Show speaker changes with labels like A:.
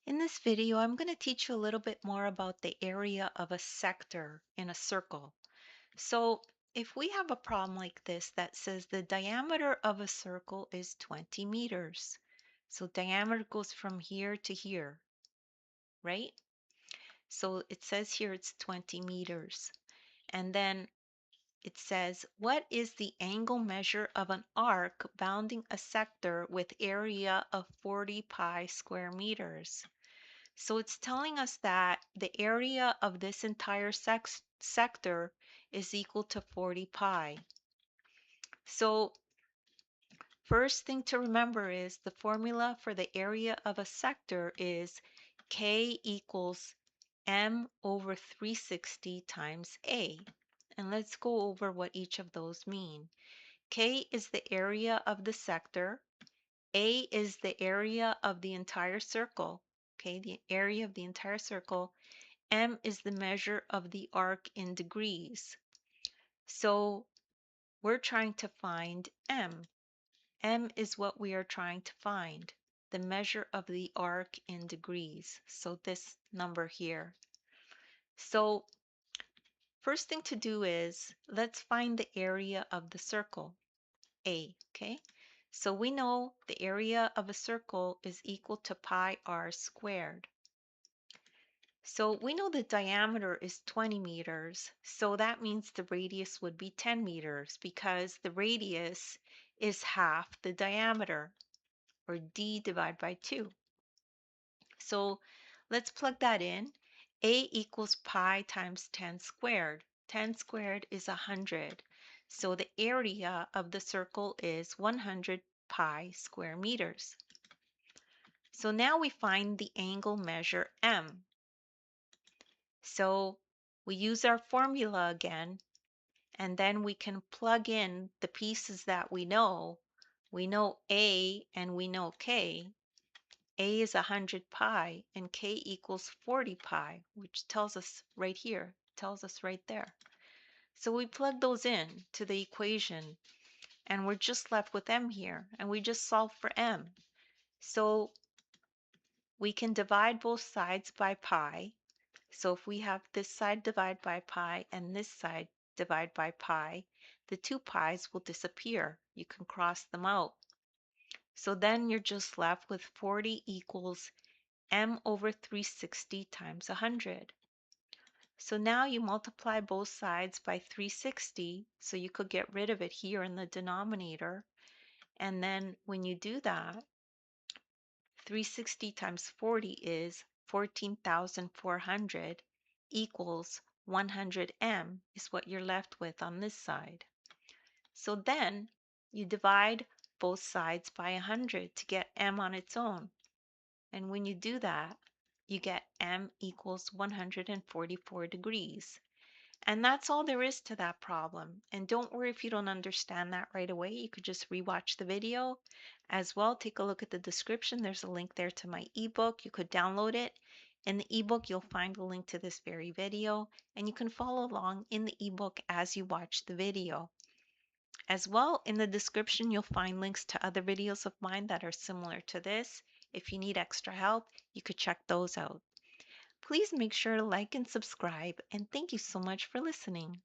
A: In this video, I'm going to teach you a little bit more about the area of a sector in a circle. So if we have a problem like this that says the diameter of a circle is 20 meters. So diameter goes from here to here, right? So it says here it's 20 meters. And then it says, what is the angle measure of an arc bounding a sector with area of 40 pi square meters? So it's telling us that the area of this entire sector is equal to 40 pi. So first thing to remember is the formula for the area of a sector is K equals M over 360 times A. And let's go over what each of those mean. K is the area of the sector. A is the area of the entire circle. Okay, the area of the entire circle. M is the measure of the arc in degrees. So we're trying to find M. M is what we are trying to find, the measure of the arc in degrees. So this number here. So first thing to do is let's find the area of the circle, A, okay? So we know the area of a circle is equal to pi r squared. So we know the diameter is 20 meters, so that means the radius would be 10 meters because the radius is half the diameter, or d divided by 2. So let's plug that in. A equals pi times 10 squared. 10 squared is 100. So the area of the circle is 100 pi square meters. So now we find the angle measure M. So we use our formula again, and then we can plug in the pieces that we know. We know A and we know K. A is 100 pi and K equals 40 pi, which tells us right here, tells us right there. So we plug those in to the equation and we're just left with M here, and we just solve for M. So we can divide both sides by pi. So if we have this side divide by pi and this side divide by pi, the two pi's will disappear. You can cross them out. So then you're just left with 40 equals M over 360 times 100. So now you multiply both sides by 360, so you could get rid of it here in the denominator. And then when you do that, 360 times 40 is 14,400 equals 100m is what you're left with on this side. So then you divide both sides by 100 to get m on its own. And when you do that, you get m equals 144 degrees. And that's all there is to that problem. And don't worry if you don't understand that right away. You could just rewatch the video. As well, take a look at the description. There's a link there to my ebook. You could download it. In the ebook, you'll find a link to this very video, and you can follow along in the ebook as you watch the video. As well, in the description, you'll find links to other videos of mine that are similar to this. If you need extra help, you could check those out. Please make sure to like and subscribe, and thank you so much for listening.